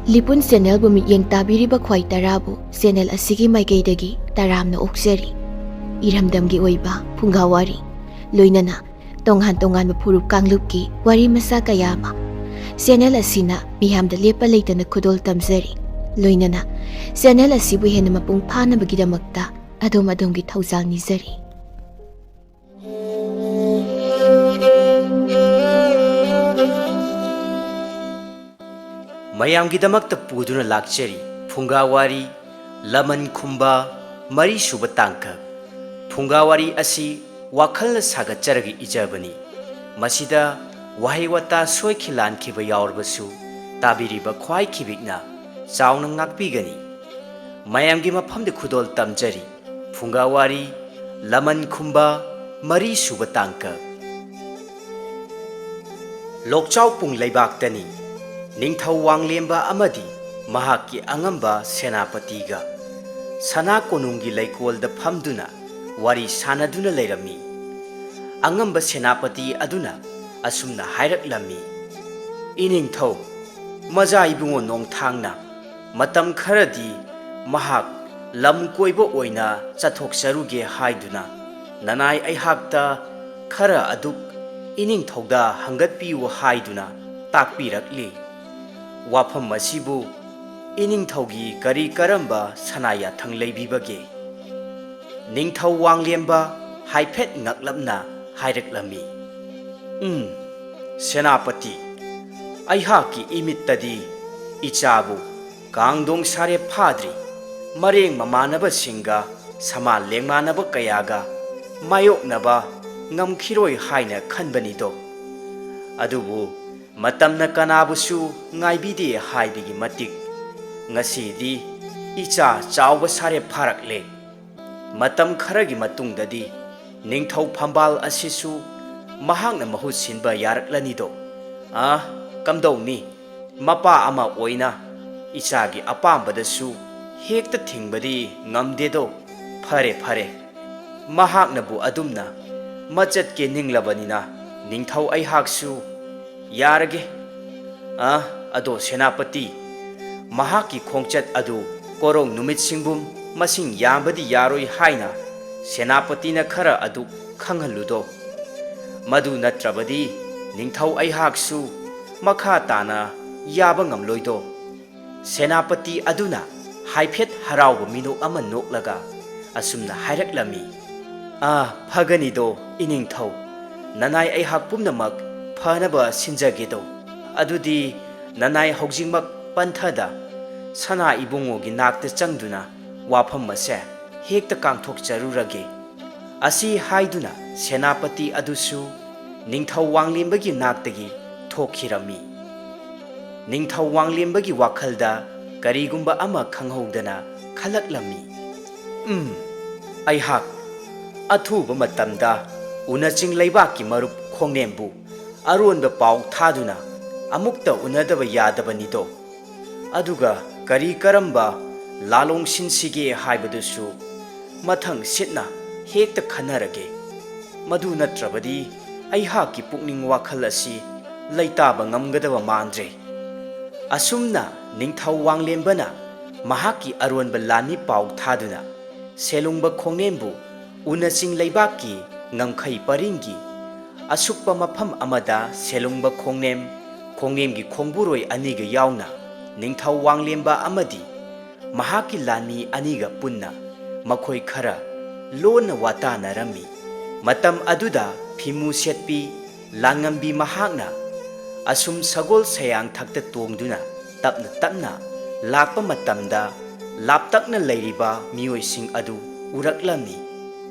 ꯂꯤꯄꯨꯟ ꯆꯦꯅꯦꯜꯕꯨ ꯃꯤꯠꯌꯦꯡ ꯇꯥꯕꯤꯔꯤꯕ ꯈ꯭ꯋꯥꯏ ꯇꯔꯥꯕꯨ ꯆꯦꯅꯦꯜ ꯑꯁꯤꯒꯤ ꯃꯥꯏꯀꯩꯗꯒꯤ ꯇꯔꯥꯝꯅ ꯑꯣꯛꯆꯔꯤ꯫ ꯏꯔꯝꯗꯝꯒꯤ ꯑꯣꯏꯕ ꯐꯨꯡꯒꯥꯋꯥꯔꯤ ꯂꯣꯏꯅꯅ ꯇꯣꯉꯥꯟ ꯇꯣꯉꯥꯟꯕ ꯐꯨꯔꯨꯞ ꯀꯥꯡꯂꯨꯞꯀꯤ ꯋꯥꯔꯤ ꯃꯆꯥ ꯀꯌꯥ ꯑꯃ ꯆꯦꯅꯦꯜ ꯑꯁꯤꯅ ꯃꯤꯌꯥꯝꯗ ꯂꯦꯞꯄ ꯂꯩꯇꯅ ꯈꯨꯗꯣꯜ ꯇꯝꯖꯔꯤ꯫ ꯂꯣꯏꯅꯅ ꯆꯦꯅꯦꯜ ꯑꯁꯤꯕꯨ ꯍꯦꯟꯅ ꯃꯄꯨꯡ ꯐꯥꯅꯕꯒꯤꯗꯃꯛꯇ ꯑꯗꯣꯝꯒꯤ ꯊꯧꯖꯥꯜ ꯅꯤꯖꯔꯤ꯫ ꯃꯌꯥꯝꯒꯤꯗꯃꯛꯇ ꯄꯨꯗꯨꯅ ꯂꯥꯛꯆꯔꯤ ꯐꯨꯡꯒꯥꯋꯥꯔꯤ ꯂꯃꯟ ꯈꯨꯝꯕ ꯃꯔꯤꯁꯨꯕ ꯇꯥꯡꯀꯛ꯫ ꯐꯨꯡꯒꯥꯋꯥꯔꯤ ꯑꯁꯤ ꯋꯥꯈꯜꯅ ꯁꯥꯒꯠꯆꯔꯒ ꯏꯖꯕꯅꯤ꯫ ꯃꯁꯤꯗ ꯋꯥꯍꯩ ꯋꯥꯇꯥ ꯁꯣꯏꯈꯤ ꯂꯥꯟꯈꯤꯕ ꯌꯥꯎꯔꯕꯁꯨ ꯇꯥꯕꯤꯔꯤꯕ ꯈ꯭ꯋꯥꯏ ꯈꯤꯕꯤꯛꯅ ꯆꯥꯎꯅ ꯉꯥꯛꯄꯤꯒꯅꯤ꯫ ꯃꯌꯥꯝꯒꯤ ꯃꯐꯝꯗ ꯈꯨꯗꯣꯜ ꯇꯝꯖꯔꯤ ꯐꯨꯡꯒꯥꯋꯥꯔꯤ ꯂꯃꯟ ꯈꯨꯝꯕ ꯃꯔꯤꯁꯨꯕ ꯇꯥꯡꯀꯛ꯫ ꯂꯣꯛꯆꯥꯎꯄꯨꯡ ꯂꯩꯕꯥꯛꯇꯅꯤ ꯅꯤꯡꯊꯧ ꯋꯥꯡꯂꯦꯝꯕ ꯑꯃꯗꯤ ꯃꯍꯥꯛꯀꯤ ꯑꯉꯝꯕ ꯁꯦꯅꯥꯄꯇꯤꯒ ꯁꯅꯥ ꯀꯣꯅꯨꯡꯒꯤ ꯂꯩꯀꯣꯜꯗ ꯐꯝꯗꯨꯅ ꯋꯥꯔꯤ ꯁꯥꯅꯗꯨꯅ ꯂꯩꯔꯝꯃꯤ꯫ ꯑꯉꯝꯕ ꯁꯦꯅꯥꯄꯇꯤ ꯑꯗꯨꯅ ꯑꯁꯨꯝꯅ ꯍꯥꯏꯔꯛꯂꯝꯃꯤ, "ꯏꯅꯤꯡꯊꯧ, ꯃꯖꯥ ꯏꯕꯨꯡꯉꯣ ꯅꯣꯡꯊꯥꯡꯅ ꯃꯇꯝ ꯈꯔꯗꯤ ꯃꯍꯥꯛ ꯂꯝ ꯀꯣꯏꯕ ꯑꯣꯏꯅ ꯆꯠꯊꯣꯛꯆꯔꯨꯒꯦ ꯍꯥꯏꯗꯨꯅ ꯅꯅꯥꯏ ꯑꯩꯍꯥꯛꯇ ꯈꯔ ꯑꯗꯨꯛ ꯏꯅꯤꯡꯊꯧꯗ ꯍꯪꯒꯠꯄꯤꯌꯨ ꯍꯥꯏꯗꯨꯅ ꯇꯥꯛꯄꯤꯔꯛꯂꯤ꯫ ꯋꯥꯐꯝ ꯑꯁꯤꯕꯨ ꯏꯅꯤꯡꯊꯧꯒꯤ ꯀꯔꯤ ꯀꯔꯝꯕ ꯁꯅꯥ ꯌꯥꯊꯪ ꯂꯩꯕꯤꯕꯒꯦ?" ꯅꯤꯡꯊꯧ ꯋꯥꯡꯂꯦꯝꯕ ꯍꯥꯏꯐꯦꯠ ꯉꯛꯂꯞꯅ ꯍꯥꯏꯔꯛꯂꯝꯃꯤ, ꯁꯦꯅꯥꯄꯇꯤ, ꯑꯩꯍꯥꯛꯀꯤ ꯏꯃꯤꯠꯇꯗꯤ ꯏꯆꯥꯕꯨ ꯀꯥꯡꯗꯣꯡ ꯁꯥꯔꯦꯞ ꯐꯥꯗ꯭ꯔꯤ ꯃꯔꯦꯡ ꯃꯃꯥꯟꯅꯕꯁꯤꯡꯒ ꯁꯃꯥꯟ ꯂꯦꯡꯃꯥꯟꯅꯕ ꯀꯌꯥꯒ ꯃꯥꯌꯣꯛꯅꯕ ꯉꯝꯈꯤꯔꯣꯏ ꯍꯥꯏꯅ ꯈꯟꯕꯅꯤꯗꯣ꯫ ꯑꯗꯨꯕꯨ ꯃꯇꯝꯅ ꯀꯅꯥꯕꯨꯁꯨ ꯉꯥꯏꯕꯤꯗꯦ ꯍꯥꯏꯕꯒꯤ ꯃꯇꯤꯛ ꯉꯁꯤꯗꯤ ꯏꯆꯥ ꯆꯥꯎꯕ ꯁꯥꯔꯦꯞ ꯐꯥꯔꯛꯂꯦ꯫ ꯃꯇꯝ ꯈꯔꯒꯤ ꯃꯇꯨꯡꯗꯗꯤ ꯅꯤꯡꯊꯧ ꯐꯝꯕꯥꯜ ꯑꯁꯤꯁꯨ ꯃꯍꯥꯛꯅ ꯃꯍꯨꯠ ꯁꯤꯟꯕ ꯌꯥꯔꯛꯂꯅꯤꯗꯣ꯫ ꯀꯝꯗꯧꯅꯤ, ꯃꯄꯥ ꯑꯃ ꯑꯣꯏꯅ ꯏꯆꯥꯒꯤ ꯑꯄꯥꯝꯕꯗꯁꯨ ꯍꯦꯛꯇ ꯊꯤꯡꯕꯗꯤ ꯉꯝꯗꯦꯗꯣ꯫ ꯐꯔꯦ ꯐꯔꯦ, ꯃꯍꯥꯛꯅꯕꯨ ꯑꯗꯨꯝꯅ ꯃꯆꯠꯀꯦ ꯅꯤꯡꯂꯕꯅꯤꯅ ꯅꯤꯡꯊꯧ ꯑꯩꯍꯥꯛꯁꯨ ꯌꯥꯔꯒꯦ꯫ ꯑꯗꯣ ꯁꯦꯅꯥꯄꯇꯤ, ꯃꯍꯥꯛꯀꯤ ꯈꯣꯡꯆꯠ ꯑꯗꯨ ꯀꯣꯔꯧ ꯅꯨꯃꯤꯠꯁꯤꯡꯕꯨꯝ ꯃꯁꯤꯡ ꯌꯥꯝꯕꯗꯤ ꯌꯥꯔꯣꯏ ꯍꯥꯏꯅ ꯁꯦꯅꯥꯄꯇꯤꯅ ꯈꯔ ꯑꯗꯨ ꯈꯪꯍꯜꯂꯨꯗꯣ꯫ ꯃꯗꯨ ꯅꯠꯇ꯭ꯔꯕꯗꯤ ꯅꯤꯡꯊꯧ ꯑꯩꯍꯥꯛꯁꯨ ꯃꯈꯥ ꯇꯥꯅ ꯌꯥꯕ ꯉꯝꯂꯣꯏꯗꯣ꯫ ꯁꯦꯅꯥꯄꯇꯤ ꯑꯗꯨꯅ ꯍꯥꯏꯐꯦꯠ ꯍꯔꯥꯎꯕ ꯃꯤꯅꯣꯛ ꯑꯃ ꯅꯣꯛꯂꯒ ꯑꯁꯨꯝꯅ ꯍꯥꯏꯔꯛꯂꯝꯃꯤ, "ꯐꯒꯅꯤꯗꯣ ꯏꯅꯤꯡꯊꯧ, ꯅꯅꯥꯏ ꯑꯩꯍꯥꯛ ꯄꯨꯝꯅꯃꯛ ꯐꯅꯕ ꯁꯤꯟꯖꯒꯦꯗꯣ꯫ ꯑꯗꯨꯗꯤ ꯅꯅꯥꯏ ꯍꯧꯖꯤꯛꯃꯛ ꯄꯟꯊꯗ ꯁꯅꯥ ꯏꯕꯨꯡꯉꯣꯒꯤ ꯅꯥꯛꯇ ꯆꯪꯗꯨꯅ ꯋꯥꯐꯝ ꯑꯁꯦ ꯍꯦꯛꯇ ꯀꯥꯡꯊꯣꯛꯆꯔꯨꯔꯒꯦ"꯫ ꯑꯁꯤ ꯍꯥꯏꯗꯨꯅ ꯁꯦꯅꯥꯄꯇꯤ ꯑꯗꯨꯁꯨ ꯅꯤꯡꯊꯧ ꯋꯥꯡꯂꯦꯝꯕꯒꯤ ꯅꯥꯛꯇꯒꯤ ꯊꯣꯛꯈꯤꯔꯝꯃꯤ꯫ ꯅꯤꯡꯊꯧ ꯋꯥꯡꯂꯦꯝꯕꯒꯤ ꯋꯥꯈꯜꯗ ꯀꯔꯤꯒꯨꯝꯕ ꯑꯃ ꯈꯪꯍꯧꯗꯅ ꯈꯜꯂꯛꯂꯝꯃꯤ, ꯑꯩꯍꯥꯛ ꯑꯊꯨꯕ ꯃꯇꯝꯗ ꯎꯅꯆꯤꯡ ꯂꯩꯕꯥꯛꯀꯤ ꯃꯔꯨꯞ ꯈꯣꯡꯅꯦꯝꯕꯨ ꯑꯔꯣꯟꯕ ꯄꯥꯎ ꯊꯥꯗꯨꯅ ꯑꯃꯨꯛꯇ ꯎꯅꯗꯕ ꯌꯥꯗꯕꯅꯤꯗꯣ꯫ ꯑꯗꯨꯒ ꯀꯔꯤ ꯀꯔꯝꯕ ꯂꯥꯂꯣꯡ ꯁꯤꯟꯁꯤꯒꯦ ꯍꯥꯏꯕꯗꯨꯁꯨ ꯃꯊꯪ ꯁꯤꯠꯅ ꯍꯦꯛꯇ ꯈꯟꯅꯔꯒꯦ꯫ ꯃꯗꯨ ꯅꯠꯇ꯭ꯔꯕꯗꯤ ꯑꯩꯍꯥꯛꯀꯤ ꯄꯨꯛꯅꯤꯡ ꯋꯥꯈꯜ ꯑꯁꯤ ꯂꯩꯇꯥꯕ ꯉꯝꯒꯗꯕ ꯃꯥꯟꯗ꯭ꯔꯦ꯫ ꯑꯁꯨꯝꯅ ꯅꯤꯡꯊꯧ ꯋꯥꯡꯂꯦꯝꯕꯅ ꯃꯍꯥꯛꯀꯤ ꯑꯔꯣꯟꯕ ꯂꯥꯟꯃꯤ ꯄꯥꯎ ꯊꯥꯗꯨꯅ ꯁꯦꯂꯨꯡꯕ ꯈꯣꯡꯅꯦꯝꯕꯨ ꯎꯅꯆꯤꯡ ꯂꯩꯕꯥꯛꯀꯤ ꯉꯝꯈꯩ ꯄꯔꯤꯡꯒꯤ ꯑꯁꯨꯛꯄ ꯃꯐꯝ ꯑꯃꯗ ꯁꯦꯂꯨꯡꯕ ꯈꯣꯡꯅꯦꯝ, ꯈꯣꯡꯅꯦꯝꯒꯤ ꯈꯣꯡꯕꯨꯔꯣꯏ ꯑꯅꯤꯒ ꯌꯥꯎꯅ ꯅꯤꯡꯊꯧ ꯋꯥꯡꯂꯦꯝꯕ ꯑꯃꯗꯤ ꯃꯍꯥꯛꯀꯤ ꯂꯥꯟꯃꯤ ꯑꯅꯤꯒ ꯄꯨꯟꯅ ꯃꯈꯣꯏ ꯈꯔ ꯂꯣꯟꯅ ꯋꯥꯇꯥꯅꯔꯝꯃꯤ꯫ ꯃꯇꯝ ꯑꯗꯨꯗ ꯐꯤꯃꯨ ꯁꯦꯠꯄꯤ ꯂꯥꯟꯉꯝꯕꯤ ꯃꯍꯥꯛꯅ ꯑꯁꯨꯝ ꯁꯒꯣꯜ ꯁꯌꯥꯡꯊꯛꯇ ꯇꯣꯡꯗꯨꯅ ꯇꯞꯅ ꯇꯞꯅ ꯂꯥꯛꯄ ꯃꯇꯝꯗ ꯂꯥꯞꯇꯛꯅ ꯂꯩꯔꯤꯕ ꯃꯤꯑꯣꯏꯁꯤꯡ ꯑꯗꯨ ꯎꯔꯛꯂꯝꯃꯤ꯫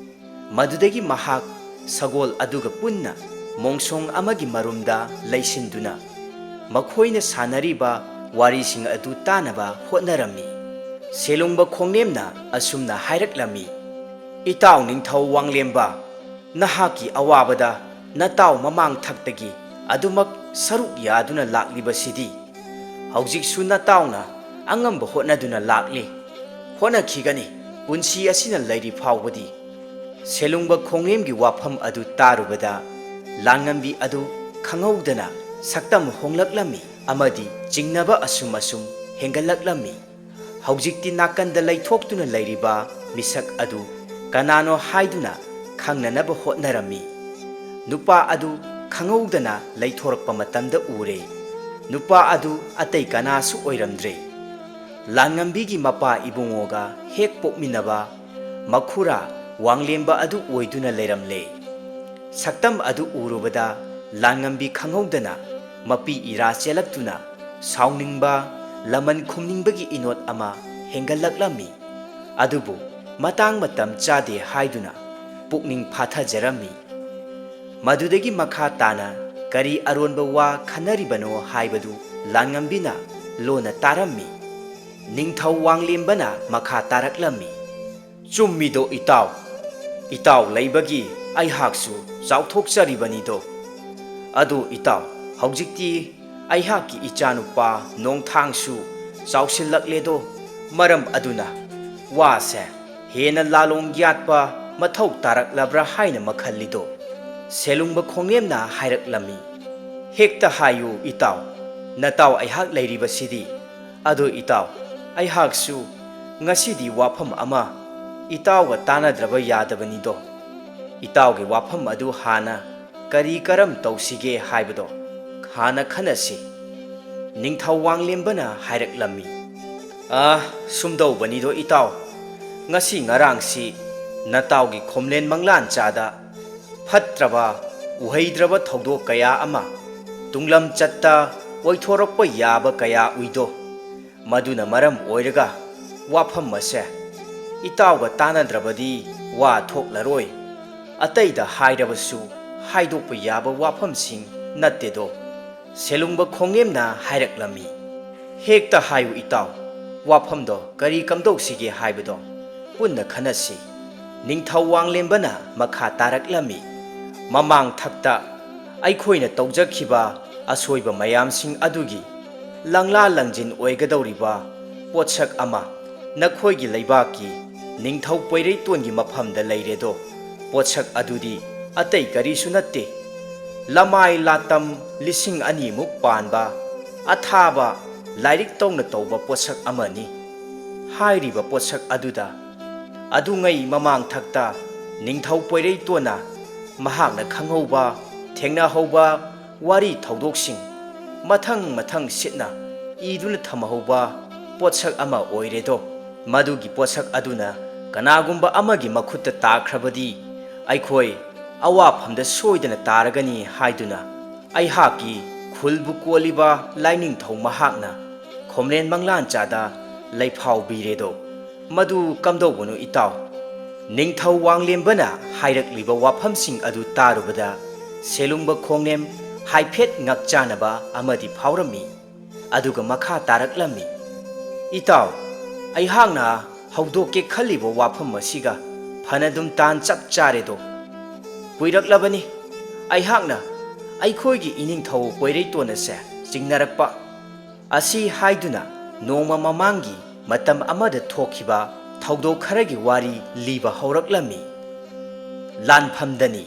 ꯃꯗꯨꯗꯒꯤ ꯃꯍꯥꯛ ꯁꯒꯣꯜ ꯑꯗꯨꯒ ꯄꯨꯟꯅ ꯃꯣꯡꯁꯣꯡ ꯑꯃꯒꯤ ꯃꯔꯨꯝꯗ ꯂꯩꯁꯤꯟꯗꯨꯅ ꯃꯈꯣꯏꯅ ꯁꯥꯟꯅꯔꯤꯕ ꯋꯥꯔꯤꯁꯤꯡ ꯑꯗꯨ ꯇꯥꯅꯕ ꯍꯣꯠꯅꯔꯝꯃꯤ꯫ ꯁꯦꯂꯨꯡꯕ ꯈꯣꯡꯅꯦꯝꯅ ꯑꯁꯨꯝꯅ ꯍꯥꯏꯔꯛꯂꯝꯃꯤ, "ꯏꯇꯥꯎ ꯅꯤꯡꯊꯧ ꯋꯥꯡꯂꯦꯝꯕ, ꯅꯍꯥꯛꯀꯤ ꯑꯋꯥꯕꯗ ꯅꯇꯥꯎ ꯃꯃꯥꯡ ꯊꯛꯇꯒꯤ ꯑꯗꯨꯃꯛ ꯁꯔꯨꯛ ꯌꯥꯗꯨꯅ ꯂꯥꯛꯂꯤꯕꯁꯤꯗꯤ ꯍꯧꯖꯤꯛꯁꯨ ꯅꯇꯥꯎꯅ ꯑꯉꯝꯕ ꯍꯣꯠꯅꯗꯨꯅ ꯂꯥꯛꯂꯤ꯫ ꯍꯣꯠꯅꯈꯤꯒꯅꯤ ꯄꯨꯟꯁꯤ ꯑꯁꯤꯅ ꯂꯩꯔꯤ ꯐꯥꯎꯕꯗꯤ"꯫ ꯁꯦꯂꯨꯡꯕ ꯈꯣꯡꯅꯦꯝꯒꯤ ꯋꯥꯐꯝ ꯑꯗꯨ ꯇꯥꯔꯨꯕꯗ ꯂꯥꯟꯉꯝꯕꯤ ꯑꯗꯨ ꯈꯪꯍꯧꯗꯅ ꯁꯛꯇꯝ ꯍꯣꯡꯂꯛꯂꯝꯃꯤ ꯑꯃꯗꯤ ꯆꯤꯡꯅꯕ ꯑꯁꯨꯝ ꯍꯦꯟꯒꯠꯂꯛꯂꯝꯃꯤ꯫ ꯍꯧꯖꯤꯛꯇꯤ ꯅꯥꯀꯟꯗ ꯂꯩꯊꯣꯛꯇꯨꯅ ꯂꯩꯔꯤꯕ ꯃꯤꯁꯛ ꯑꯗꯨ ꯀꯅꯥꯅꯣ ꯍꯥꯏꯗꯨꯅ ꯈꯪꯅꯅꯕ ꯍꯣꯠꯅꯔꯝꯃꯤ꯫ ꯅꯨꯄꯥ ꯑꯗꯨ ꯈꯪꯍꯧꯗꯅ ꯂꯩꯊꯣꯔꯛꯄ ꯃꯇꯝꯗ ꯎꯔꯦ꯫ ꯅꯨꯄꯥ ꯑꯗꯨ ꯑꯇꯩ ꯀꯅꯥꯁꯨ ꯑꯣꯏꯔꯝꯗ꯭ꯔꯦ, ꯂꯥꯟꯉꯝꯕꯤꯒꯤ ꯃꯄꯥ ꯏꯕꯨꯡꯉꯣꯒ ꯍꯦꯛ ꯄꯣꯛꯃꯤꯟꯅꯕ ꯃꯈꯨꯔꯥ ꯋꯥꯡꯂꯦꯝꯕ ꯑꯗꯨ ꯑꯣꯏꯗꯨꯅ ꯂꯩꯔꯝꯂꯦ꯫ ꯁꯛꯇꯝ ꯑꯗꯨ ꯎꯔꯨꯕꯗ ꯂꯥꯟꯉꯝꯕꯤ ꯈꯪꯍꯧꯗꯅ ꯃꯄꯤ ꯏꯔꯥ ꯆꯦꯜꯂꯛꯇꯨꯅ ꯁꯥꯎꯅꯤꯡꯕ, ꯂꯃꯟ ꯈꯨꯝꯅꯤꯡꯕꯒꯤ ꯏꯅꯣꯠ ꯑꯃ ꯍꯦꯟꯒꯠꯂꯛꯂꯝꯃꯤ꯫ ꯑꯗꯨꯕꯨ ꯃꯇꯥꯡ ꯃꯇꯝ ꯆꯥꯗꯦ ꯍꯥꯏꯗꯨꯅ ꯄꯨꯛꯅꯤꯡ ꯐꯥꯊꯖꯔꯝꯃꯤ꯫ ꯃꯗꯨꯗꯒꯤ ꯃꯈꯥ ꯇꯥꯅ ꯀꯔꯤ ꯑꯔꯣꯟꯕ ꯋꯥ ꯈꯟꯅꯔꯤꯕꯅꯣ ꯍꯥꯏꯕꯗꯨ ꯂꯥꯟꯉꯝꯕꯤꯅ ꯂꯣꯟꯅ ꯇꯥꯔꯝꯃꯤ꯫ ꯅꯤꯡꯊꯧ ꯋꯥꯡꯂꯦꯝꯕꯅ ꯃꯈꯥ ꯇꯥꯔꯛꯂꯝꯃꯤ꯫ ꯆꯨꯝꯃꯤꯗꯣ ꯏꯇꯥꯎ, ꯏꯇꯥꯎ ꯂꯩꯕꯒꯤ ꯑꯩꯍꯥꯛꯁꯨ ꯆꯥꯎꯊꯣꯛꯆꯔꯤꯕꯅꯤꯗꯣ꯫ ꯑꯗꯨ ꯏꯇꯥꯎ, ꯍꯧꯖꯤꯛꯇꯤ ꯑꯩꯍꯥꯛꯀꯤ ꯏꯆꯥꯅꯨꯄꯥ ꯅꯣꯡꯊꯥꯡꯁꯨ ꯆꯥꯎꯁꯤꯜꯂꯛꯂꯦꯗꯣ꯫ ꯃꯔꯝ ꯑꯗꯨꯅ ꯋꯥꯁꯦ ꯍꯦꯟꯅ ꯂꯥꯂꯣꯡ ꯌꯥꯠꯄ ꯃꯊꯧ ꯇꯥꯔꯛꯂꯕ꯭ꯔꯥ ꯍꯥꯏꯅ ꯃꯈꯜꯂꯤꯗꯣ, ꯁꯦꯂꯨꯡꯕ ꯈꯣꯡꯅꯦꯝꯅ ꯍꯥꯏꯔꯛꯂꯝꯃꯤ꯫ ꯍꯦꯛꯇ ꯍꯥꯏꯌꯨ ꯏꯇꯥꯎ, ꯅꯇꯥꯎ ꯑꯩꯍꯥꯛ ꯂꯩꯔꯤꯕꯁꯤꯗꯤ꯫ ꯑꯗꯣ ꯏꯇꯥꯎ, ꯑꯩꯍꯥꯛꯁꯨ ꯉꯁꯤꯗꯤ ꯋꯥꯐꯝ ꯑꯃ ꯏꯇꯥꯎꯒ ꯇꯥꯟꯅꯗ꯭ꯔꯕ ꯌꯥꯗꯕꯅꯤꯗꯣ꯫ ꯏꯇꯥꯎꯒꯤ ꯋꯥꯐꯝ ꯑꯗꯨ ꯍꯥꯟꯅ ꯀꯔꯤ ꯀꯔꯝ ꯇꯧꯁꯤꯒꯦ ꯍꯥꯏꯕꯗꯣ ꯍꯥꯟꯅ ꯈꯟꯅꯁꯤ, ꯅꯤꯡꯊꯧ ꯋꯥꯡꯂꯦꯝꯕꯅ ꯍꯥꯏꯔꯛꯂꯝꯃꯤ꯫ ꯁꯨꯝꯗꯧꯕꯅꯤꯗꯣ ꯏꯇꯥꯎ, ꯉꯁꯤ ꯉꯔꯥꯡꯁꯤ ꯅꯇꯥꯎꯒꯤ ꯈꯣꯝꯂꯦꯟ ꯃꯪꯂꯥꯟꯆꯥꯗ ꯐꯠꯇ꯭ꯔꯕ ꯎꯍꯩꯗ꯭ꯔꯕ ꯊꯧꯗꯣꯛ ꯀꯌꯥ ꯑꯃ ꯇꯨꯡꯂꯝꯆꯠꯇ ꯑꯣꯏꯊꯣꯔꯛꯄ ꯌꯥꯕ ꯀꯌꯥ ꯎꯏꯗꯣ꯫ ꯃꯗꯨꯅ ꯃꯔꯝ ꯑꯣꯏꯔꯒ ꯋꯥꯐꯝ ꯑꯁꯦ ꯏꯇꯥꯎꯒ ꯇꯥꯟꯅꯗ꯭ꯔꯕꯗꯤ ꯋꯥ ꯊꯣꯛꯂꯔꯣꯏ, ꯑꯇꯩꯗ ꯍꯥꯏꯔꯕꯁꯨ ꯍꯥꯏꯗꯣꯛꯄ ꯌꯥꯕ ꯋꯥꯐꯝꯁꯤꯡ ꯅꯠꯇꯦꯗꯣ, ꯁꯦꯂꯨꯡꯕ ꯈꯣꯡꯅꯦꯝꯅ ꯍꯥꯏꯔꯛꯂꯝꯃꯤ꯫ ꯍꯦꯛꯇ ꯍꯥꯏꯌꯨ ꯏꯇꯥꯎ, ꯋꯥꯐꯝꯗꯣ ꯀꯔꯤ ꯀꯝꯗꯧꯁꯤꯒꯦ ꯍꯥꯏꯕꯗꯣ ꯄꯨꯟꯅ ꯈꯟꯅꯁꯤ, ꯅꯤꯡꯊꯧ ꯋꯥꯡꯂꯦꯝꯕꯅ ꯃꯈꯥ ꯇꯥꯔꯛꯂꯝꯃꯤ꯫ ꯃꯃꯥꯡ ꯊꯛꯇ ꯑꯩꯈꯣꯏꯅ ꯇꯧꯖꯈꯤꯕ ꯑꯁꯣꯏꯕ ꯃꯌꯥꯝꯁꯤꯡ ꯑꯗꯨꯒꯤ ꯂꯪꯂꯥ ꯂꯪꯖꯤꯟ ꯑꯣꯏꯒꯗꯧꯔꯤꯕ ꯄꯣꯠꯁꯛ ꯑꯃ ꯅꯈꯣꯏꯒꯤ ꯂꯩꯕꯥꯛꯀꯤ ꯅꯤꯡꯊꯧ ꯄꯣꯏꯔꯩꯇꯣꯟꯒꯤ ꯃꯐꯝꯗ ꯂꯩꯔꯦꯗꯣ꯫ ꯄꯣꯠꯁꯛ ꯑꯗꯨꯗꯤ ꯑꯇꯩ ꯀꯔꯤꯁꯨ ꯅꯠꯇꯦ, ꯂꯃꯥꯏ ꯂꯥꯇꯝ 2000 ꯄꯥꯟꯕ ꯑꯊꯥꯕ ꯂꯥꯏꯔꯤꯛ ꯇꯧꯅ ꯇꯧꯕ ꯄꯣꯠꯁꯛ ꯑꯃꯅꯤ꯫ ꯍꯥꯏꯔꯤꯕ ꯄꯣꯠꯁꯛ ꯑꯗꯨꯗ ꯑꯗꯨꯉꯩ ꯃꯃꯥꯡ ꯊꯛꯇ ꯅꯤꯡꯊꯧ ꯄꯣꯏꯔꯩꯇꯣꯟꯅ ꯃꯍꯥꯛꯅ ꯈꯪꯍꯧꯕ ꯊꯦꯡꯅꯍꯧꯕ ꯋꯥꯔꯤ ꯊꯧꯗꯣꯛꯁꯤꯡ ꯃꯊꯪ ꯃꯊꯪ ꯁꯤꯠꯅ ꯏꯗꯨꯅ ꯊꯝꯍꯧꯕ ꯄꯣꯠꯁꯛ ꯑꯃ ꯑꯣꯏꯔꯦꯗꯣ꯫ ꯃꯗꯨꯒꯤ ꯄꯣꯠꯁꯛ ꯑꯗꯨꯅ ꯀꯅꯥꯒꯨꯝꯕ ꯑꯃꯒꯤ ꯃꯈꯨꯠꯇ ꯇꯥꯈ꯭ꯔꯕꯗꯤ ꯑꯩꯈꯣꯏ ꯑꯋꯥꯐꯝꯗ ꯁꯣꯏꯗꯅ ꯇꯥꯔꯒꯅꯤ ꯍꯥꯏꯗꯨꯅ ꯑꯩꯍꯥꯛꯀꯤ ꯈꯨꯜꯕꯨ ꯀꯣꯜꯂꯤꯕ ꯂꯥꯏꯅꯤꯡꯊꯧ ꯃꯍꯥꯛꯅ ꯈꯣꯝꯂꯦꯟ ꯃꯪꯂꯥꯟꯆꯥꯗ ꯂꯩꯐꯥꯎꯕꯤꯔꯦꯗꯣ꯫ ꯃꯗꯨ ꯀꯝꯗꯧꯕꯅꯣ ꯏꯇꯥꯎ? ꯅꯤꯡꯊꯧ ꯋꯥꯡꯂꯦꯝꯕꯅ ꯍꯥꯏꯔꯛꯂꯤꯕ ꯋꯥꯐꯝꯁꯤꯡ ꯑꯗꯨ ꯇꯥꯔꯨꯕꯗ ꯁꯦꯂꯨꯡꯕ ꯈꯣꯡꯅꯦꯝ ꯍꯥꯏꯐꯦꯠ ꯉꯛꯆꯥꯅꯕ ꯑꯃꯗꯤ ꯐꯥꯎꯔꯝꯃꯤ꯫ ꯑꯗꯨꯒ ꯃꯈꯥ ꯇꯥꯔꯛꯂꯝꯃꯤ꯫ ꯏꯇꯥꯎ, ꯑꯩꯍꯥꯛꯅ ꯍꯧꯗꯣꯛꯀꯦ ꯈꯜꯂꯤꯕ ꯋꯥꯐꯝ ꯑꯁꯤꯒ ꯐꯅꯗꯨꯝ ꯇꯥꯟ ꯆꯞ ꯆꯥꯔꯦꯗꯣ꯫ ꯀꯨꯏꯔꯛꯂꯕꯅꯤ ꯑꯩꯍꯥꯛꯅ ꯑꯩꯈꯣꯏꯒꯤ ꯏꯅꯤꯡꯊꯧ ꯄꯣꯏꯔꯩꯇꯣꯟ ꯑꯁꯦ ꯆꯤꯡꯅꯔꯛꯄ ꯑꯁꯤ ꯍꯥꯏꯗꯨꯅ ꯅꯣꯡꯃ ꯃꯃꯥꯡꯒꯤ ꯃꯇꯝ ꯑꯃꯗ ꯊꯣꯛꯈꯤꯕ ꯊꯧꯗꯣꯛ ꯈꯔꯒꯤ ꯋꯥꯔꯤ ꯂꯤꯕ ꯍꯧꯔꯛꯂꯝꯃꯤ꯫ ꯂꯥꯟꯐꯝꯗꯅꯤ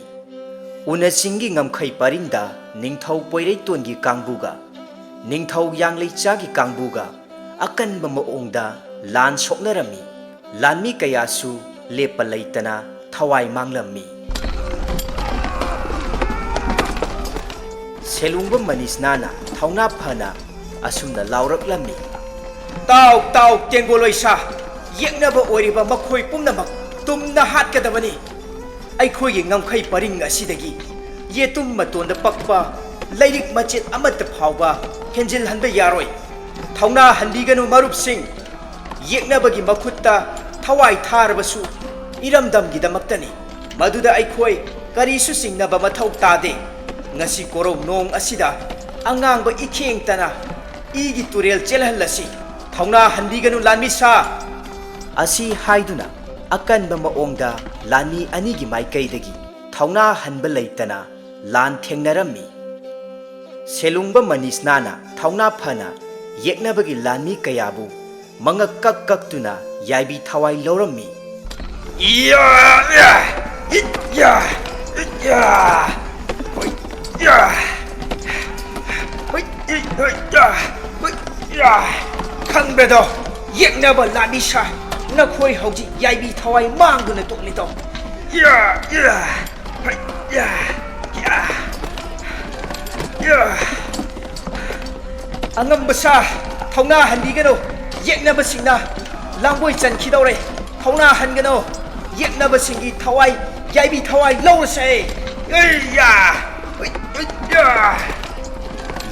ꯎꯅꯆꯤꯡꯒꯤ ꯉꯝꯈꯩ ꯄꯔꯤꯡꯗ ꯅꯤꯡꯊꯧ ꯄꯣꯏꯔꯩꯇꯣꯟꯒꯤ ꯀꯥꯡꯕꯨꯒ ꯅꯤꯡꯊꯧ ꯌꯥꯡꯂꯩꯆꯥꯒꯤ ꯀꯥꯡꯕꯨꯒ ꯑꯀꯟꯕ ꯃꯑꯣꯡꯗ ꯂꯥꯟ ꯁꯣꯛꯅꯔꯝꯃꯤ꯫ ꯂꯥꯟꯃꯤ ꯀꯌꯥꯁꯨ ꯂꯦꯞꯄ ꯂꯩꯇꯅ ꯊꯋꯥꯏ ꯃꯥꯡꯂꯝꯃꯤ꯫ ꯁꯦꯂꯨꯡꯕ ꯃꯅꯤꯁꯅꯥꯅ ꯊꯧꯅꯥ ꯐꯅ ꯑꯁꯨꯝꯅ ꯂꯥꯎꯔꯛꯂꯝꯃꯤ꯫ ꯇꯥꯎ ꯇꯥꯎ ꯇꯦꯡꯒꯣꯂꯣꯏꯁꯥ, ꯌꯦꯛꯅꯕ ꯑꯣꯏꯔꯤꯕ ꯃꯈꯣꯏ ꯄꯨꯝꯅꯃꯛ ꯇꯨꯝꯅ ꯍꯥꯠꯀꯗꯕꯅꯤ꯫ ꯑꯩꯈꯣꯏꯒꯤ ꯉꯝꯈꯩ ꯄꯔꯤꯡ ꯑꯁꯤꯗꯒꯤ ꯌꯦꯇꯨꯝ ꯃꯇꯣꯟꯗ ꯄꯛꯄ ꯂꯩꯔꯤꯛ ꯃꯆꯦꯠ ꯑꯃꯠꯇ ꯐꯥꯎꯕ ꯍꯦꯟꯖꯤꯜꯍꯟꯕ ꯌꯥꯔꯣꯏ꯫ ꯊꯧꯅꯥ ꯍꯟꯕꯤꯒꯅꯨ ꯃꯔꯨꯞꯁꯤꯡ, ꯌꯦꯛꯅꯕꯒꯤ ꯃꯈꯨꯠꯇ ꯊꯋꯥꯏ ꯊꯥꯔꯕꯁꯨ ꯏꯔꯝꯗꯝꯒꯤꯗꯃꯛꯇꯅꯤ, ꯃꯗꯨꯗ ꯑꯩꯈꯣꯏ ꯀꯔꯤꯁꯨ ꯆꯤꯡꯅꯕ ꯃꯊꯧ ꯇꯥꯗꯦ꯫ ꯉꯁꯤ ꯀꯣꯔꯧ ꯅꯣꯡ ꯑꯁꯤꯗ ꯑꯉꯥꯡꯕ ꯏꯈꯦꯡꯇꯅ ꯏꯒꯤ ꯇꯨꯔꯦꯜ ꯆꯦꯜꯍꯜꯂꯁꯤ꯫ ꯊꯧꯅꯥ ꯍꯟꯕꯤꯒꯅꯨ ꯂꯥꯟꯃꯤꯁꯥ꯫ ꯑꯁꯤ ꯍꯥꯏꯗꯨꯅ ꯑꯀꯟꯕ ꯃꯑꯣꯡꯗ ꯂꯥꯟꯃꯤ ꯑꯅꯤꯒꯤ ꯃꯥꯏꯀꯩꯗꯒꯤ ꯊꯧꯅꯥ ꯍꯟꯕ ꯂꯩꯇꯅ ꯂꯥꯟ ꯊꯦꯡꯅꯔꯝꯃꯤ꯫ ꯁꯦꯂꯨꯡꯕ ꯃꯅꯤꯁꯅꯥꯅ ꯊꯧꯅꯥ ꯐꯅ ꯌꯦꯛꯅꯕꯒꯤ ꯂꯥꯟꯃꯤ ꯀꯌꯥꯕꯨ ꯃꯉꯛ ꯀꯛ ꯀꯛꯇꯨꯅ ꯌꯥꯏꯕꯤ ꯊꯋꯥꯏ ꯂꯧꯔꯝꯃꯤ꯫ ꯈꯪꯕ꯭ꯔꯗꯣ ꯌꯦꯛꯅꯕ ꯂꯥꯟꯃꯤꯁꯥ ꯅꯈꯣꯏ ꯍꯧꯖꯤꯛ ꯌꯥꯏꯕꯤ ꯊꯋꯥꯏ ꯃꯥꯡꯗꯨꯅ ꯇꯣꯛꯂꯤꯗꯣ ꯑꯉꯝꯕ ꯁꯥ ꯊꯧꯅꯥ ꯍꯟꯕꯤꯒꯅꯨ ꯌꯦꯛꯅꯕꯁꯤꯡꯅ ꯂꯥꯡꯕꯣꯏ ꯆꯟꯈꯤꯗꯧꯔꯦ ꯊꯧꯅꯥ ꯍꯟꯒꯅꯨ ꯌꯦꯛꯅꯕꯁꯤꯡꯒꯤ ꯊꯋꯥꯏ ꯌꯥꯏꯕꯤ ꯊꯋꯥꯏ ꯂꯧꯔꯁꯦ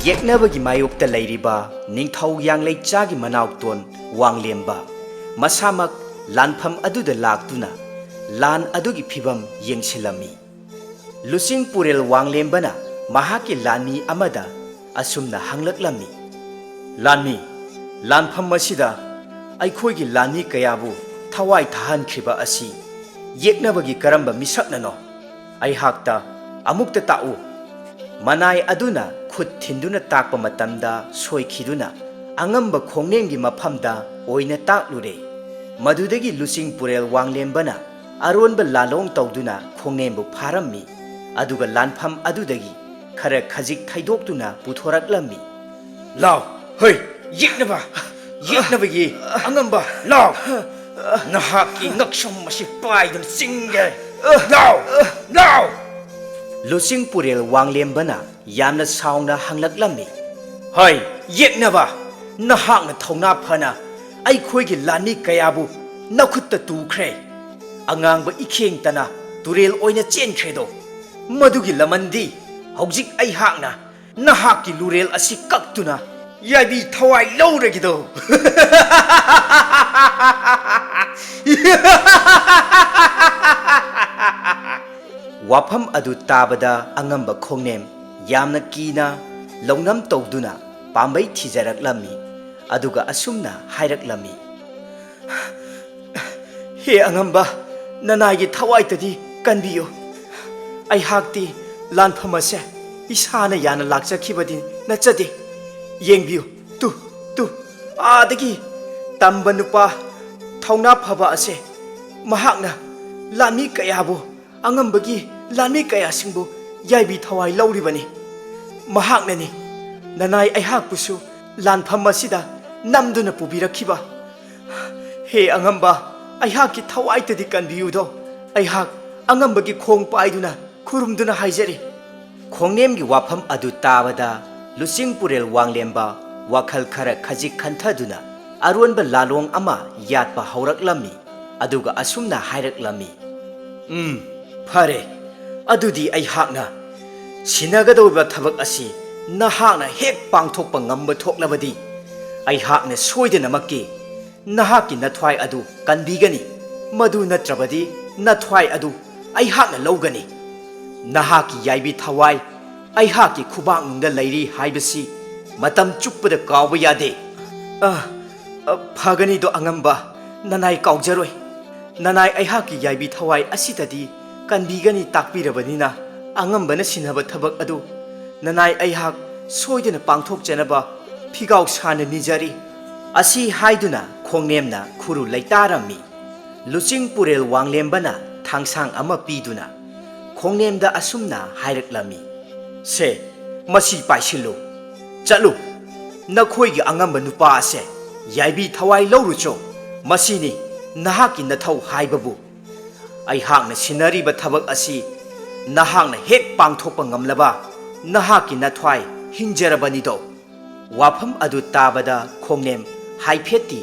ꯌꯦꯛꯅꯕꯒꯤ ꯃꯥꯌꯣꯛꯇ ꯂꯩꯔꯤꯕ ꯅꯤꯡꯊꯧ ꯌꯥꯡꯂꯩꯆꯥꯒꯤ ꯃꯅꯥꯎꯇꯣꯟ ꯋꯥꯡꯂꯦꯝꯕ ꯃꯁꯥꯃꯛ ꯂꯥꯟꯐꯝ ꯑꯗꯨꯗ ꯂꯥꯛꯇꯨꯅ ꯂꯥꯟ ꯑꯗꯨꯒꯤ ꯐꯤꯚꯝ ꯌꯦꯡꯁꯤꯜꯂꯝꯃꯤ ꯂꯨꯆꯤꯡ ꯄꯨꯔꯦꯜ ꯋꯥꯡꯂꯦꯝꯕꯅ ꯃꯍꯥꯛꯀꯤ ꯂꯥꯟꯃꯤ ꯑꯃꯗ ꯑꯁꯨꯝꯅ ꯍꯪꯂꯛꯂꯝꯃꯤ ꯂꯥꯟꯃꯤ ꯂꯥꯟꯐꯝ ꯑꯁꯤꯗ ꯑꯩꯈꯣꯏꯒꯤ ꯂꯥꯟꯃꯤ ꯀꯌꯥꯕꯨ ꯊꯋꯥꯏ ꯊꯥꯍꯟꯈ꯭ꯔꯤꯕ ꯑꯁꯤ ꯌꯦꯛꯅꯕꯒꯤ ꯀꯔꯝꯕ ꯃꯤꯁꯛꯅꯅꯣ ꯑꯩꯍꯥꯛꯇ ꯑꯃꯨꯛꯇ ꯇꯥꯛꯎ ꯃꯅꯥꯏ ꯑꯗꯨꯅ ꯈꯨꯠ ꯊꯤꯟꯗꯨꯅ ꯇꯥꯛꯄ ꯃꯇꯝꯗ ꯁꯣꯏꯈꯤꯗꯨꯅ ꯑꯉꯝꯕ ꯈꯣꯡꯅꯦꯝꯒꯤ ꯃꯐꯝꯗ ꯑꯣꯏꯅ ꯇꯥꯛꯂꯨꯔꯦ ꯃꯗꯨꯗꯒꯤ ꯂꯨꯆꯤꯡ ꯄꯨꯔꯦꯜ ꯋꯥꯡꯂꯦꯝꯕꯅ ꯑꯔꯣꯟꯕ ꯂꯥꯂꯣꯡ ꯇꯧꯗꯨꯅ ꯈꯣꯡꯅꯦꯝꯕꯨ ꯐꯥꯔꯝꯃꯤ ꯑꯗꯨꯒ ꯂꯥꯟꯐꯝ ꯑꯗꯨꯗꯒꯤ ꯈꯔ ꯈꯖꯤꯛ ꯊꯩꯗꯣꯛꯇꯨꯅ ꯄꯨꯊꯣꯔꯛꯂꯝꯃꯤ ꯂꯥꯎ ꯍꯣꯏ ꯌꯦꯛꯅꯕ ꯌꯦꯛꯅꯕꯒꯤ ꯑꯉꯝꯕ ꯂꯥꯎ ꯅꯍꯥꯛꯀꯤ ꯉꯛꯁꯝ ꯑꯁꯤ ꯄꯥꯏꯗꯨꯅ ꯆꯤꯡꯒꯦ ꯂꯥꯎ ꯂꯥꯎ ꯂꯨꯆꯤꯡ ꯄꯨꯔꯦꯜ ꯋꯥꯡꯂꯦꯝꯕꯅ ꯌꯥꯝꯅ ꯁꯥꯎꯅ ꯍꯪꯂꯛꯂꯝꯃꯤ ꯍꯣꯏ ꯌꯦꯛꯅꯕ ꯅꯍꯥꯛꯅ ꯊꯧꯅꯥ ꯐꯅ ꯑꯩꯈꯣꯏꯒꯤ ꯂꯥꯟꯃꯤ ꯀꯌꯥꯕꯨ ꯅꯈꯨꯠꯇ ꯇꯨꯈ꯭ꯔꯦ ꯑꯉꯥꯡꯕ ꯏꯈꯦꯡꯇꯅ ꯇꯨꯔꯦꯜ ꯑꯣꯏꯅ ꯆꯦꯟꯈ꯭ꯔꯦꯗꯣ ꯃꯗꯨꯒꯤ ꯂꯃꯟꯗꯤ ꯍꯧꯖꯤꯛ ꯑꯩꯍꯥꯛꯅ ꯅꯍꯥꯛꯀꯤ ꯂꯨꯔꯦꯜ ꯑꯁꯤ ꯀꯛꯇꯨꯅ ꯌꯥꯏꯕꯤ ꯊꯋꯥꯏ ꯂꯧꯔꯒꯤꯗꯣ ꯋꯥꯐꯝ ꯑꯗꯨ ꯇꯥꯕꯗ ꯑꯉꯝꯕ ꯈꯣꯡꯅꯦꯝ ꯌꯥꯝꯅ ꯀꯤꯅ ꯂꯧꯅꯝ ꯇꯧꯗꯨꯅ ꯄꯥꯝꯕꯩ ꯊꯤꯖꯔꯛꯂꯝꯃꯤ ꯑꯗꯨꯒ ꯑꯁꯨꯝꯅ ꯍꯥꯏꯔꯛꯂꯝꯃꯤ ꯍꯦ ꯑꯉꯝꯕ ꯅꯅꯥꯏꯒꯤ ꯊꯋꯥꯏꯇꯗꯤ ꯀꯟꯕꯤꯌꯨ ꯑꯩꯍꯥꯛꯇꯤ ꯂꯥꯟꯐꯝ ꯑꯁꯦ ꯏꯁꯥꯅ ꯌꯥꯅ ꯂꯥꯛꯆꯈꯤꯕꯗꯤ ꯅꯠꯆꯗꯦ ꯌꯦꯡꯕꯤꯌꯨ ꯇꯨ ꯑꯥꯗꯒꯤ ꯇꯝꯕ ꯅꯨꯄꯥ ꯊꯧꯅꯥ ꯐꯕ ꯑꯁꯦ ꯃꯍꯥꯛꯅ ꯂꯥꯟꯃꯤ ꯀꯌꯥꯕꯨ ꯑꯉꯝꯕꯒꯤ ꯂꯥꯟꯃꯤ ꯀꯌꯥꯁꯤꯡꯕꯨ ꯌꯥꯏꯕꯤ ꯊꯋꯥꯏ ꯂꯧꯔꯤꯕꯅꯤ ꯃꯍꯥꯛꯅꯅꯤ ꯅꯅꯥꯏ ꯑꯩꯍꯥꯛꯄꯨꯁꯨ ꯂꯥꯟꯐꯝ ꯑꯁꯤꯗ ꯅꯝꯗꯨꯅ ꯄꯨꯕꯤꯔꯛꯈꯤꯕ ꯍꯦ ꯑꯉꯝꯕ ꯑꯩꯍꯥꯛꯀꯤ ꯊꯋꯥꯏꯇꯗꯤ ꯀꯟꯕꯤꯌꯨꯗꯣ ꯑꯩꯍꯥꯛ ꯑꯉꯝꯕꯒꯤ ꯈꯣꯡ ꯄꯥꯏꯗꯨꯅ ꯈꯨꯔꯨꯝꯗꯨꯅ ꯍꯥꯏꯖꯔꯤ ꯈꯣꯡꯅꯦꯝꯒꯤ ꯋꯥꯐꯝ ꯑꯗꯨ ꯇꯥꯕꯗ ꯂꯨꯆꯤꯡ ꯄꯨꯔꯦꯜ ꯋꯥꯡꯂꯦꯝꯕ ꯋꯥꯈꯜ ꯈꯔ ꯈꯖꯤꯛ ꯈꯟꯊꯗꯨꯅ ꯑꯔꯣꯟꯕ ꯂꯥꯂꯣꯡ ꯑꯃ ꯌꯥꯠꯄ ꯍꯧꯔꯛꯂꯝꯃꯤ ꯑꯗꯨꯒ ꯑꯁꯨꯝꯅ ꯍꯥꯏꯔꯛꯂꯝꯃꯤ ꯐꯔꯦ ꯑꯗꯨꯗꯤ ꯑꯩꯍꯥꯛꯅ ꯁꯤꯟꯅꯒꯗꯧꯔꯤꯕ ꯊꯕꯛ ꯑꯁꯤ ꯅꯍꯥꯛꯅ ꯍꯦꯛ ꯄꯥꯡꯊꯣꯛꯄ ꯉꯝꯕ ꯊꯣꯛꯂꯕꯗꯤ ꯑꯩꯍꯥꯛꯅ ꯁꯣꯏꯗꯅꯃꯛꯀꯤ ꯅꯍꯥꯛꯀꯤ ꯅꯊ꯭ꯋꯥꯏ ꯑꯗꯨ ꯀꯟꯕꯤꯒꯅꯤ ꯃꯗꯨ ꯅꯠꯇ꯭ꯔꯕꯗꯤ ꯅꯊ꯭ꯋꯥꯏ ꯑꯗꯨ ꯑꯩꯍꯥꯛꯅ ꯂꯧꯒꯅꯤ ꯅꯍꯥꯛꯀꯤ ꯌꯥꯏꯕꯤ ꯊꯋꯥꯏ ꯑꯩꯍꯥꯛꯀꯤ ꯈꯨꯕꯥꯛꯅꯨꯡꯗ ꯂꯩꯔꯤ ꯍꯥꯏꯕꯁꯤ ꯃꯇꯝ ꯆꯨꯞꯄꯗ ꯀꯥꯎꯕ ꯌꯥꯗꯦ ꯐꯒꯅꯤꯗꯣ ꯑꯉꯝꯕ ꯅꯅꯥꯏ ꯀꯥꯎꯖꯔꯣꯏ ꯅꯅꯥꯏ ꯑꯩꯍꯥꯛꯀꯤ ꯌꯥꯏꯕꯤ ꯊꯋꯥꯏ ꯑꯁꯤꯗꯗꯤ ꯀꯟꯕꯤꯒꯅꯤ ꯇꯥꯛꯄꯤꯔꯕꯅꯤꯅ ꯑꯉꯝꯕꯅ ꯁꯤꯟꯅꯕ ꯊꯕꯛ ꯑꯗꯨ ꯅꯅꯥꯏ ꯑꯩꯍꯥꯛ ꯁꯣꯏꯗꯅ ꯄꯥꯡꯊꯣꯛꯆꯅꯕ ꯐꯤꯒꯥꯎ ꯁꯥꯅ ꯅꯤꯖꯔꯤ ꯑꯁꯤ ꯍꯥꯏꯗꯨꯅ ꯈꯣꯡꯅꯦꯝꯅ ꯈꯨꯔꯨ ꯂꯩꯇꯥꯔꯝꯃꯤ ꯂꯨꯆꯤꯡ ꯄꯨꯔꯦꯜ ꯋꯥꯡꯂꯦꯝꯕꯅ ꯊꯥꯡꯁꯥꯡ ꯑꯃ ꯄꯤꯗꯨꯅ ꯈꯣꯡꯅꯦꯝꯗ ꯑꯁꯨꯝꯅ ꯍꯥꯏꯔꯛꯂꯝꯃꯤ ꯁꯦ ꯃꯁꯤ ꯄꯥꯏꯁꯤꯜꯂꯨ ꯆꯠꯂꯨ ꯅꯈꯣꯏꯒꯤ ꯑꯉꯝꯕ ꯅꯨꯄꯥ ꯑꯁꯦ ꯌꯥꯏꯕꯤ ꯊꯋꯥꯏ ꯂꯧꯔꯨꯆꯣ ꯃꯁꯤꯅꯤ ꯅꯍꯥꯛꯀꯤ ꯅꯊꯧ ꯍꯥꯏꯕꯕꯨ ꯑꯩꯍꯥꯛꯅ ꯁꯤꯟꯅꯔꯤꯕ ꯊꯕꯛ ꯑꯁꯤ ꯅꯍꯥꯛꯅ ꯍꯦꯛ ꯄꯥꯡꯊꯣꯛꯄ ꯉꯝꯂꯕ ꯅꯍꯥꯛꯀꯤ ꯅꯊ꯭ꯋꯥꯏ ꯍꯤꯡꯖꯔꯕꯅꯤꯗꯣ ꯋꯥꯐꯝ ꯑꯗꯨ ꯇꯥꯕꯗ ꯈꯣꯡꯅꯦꯝ ꯍꯥꯏꯐꯦꯠꯇꯤ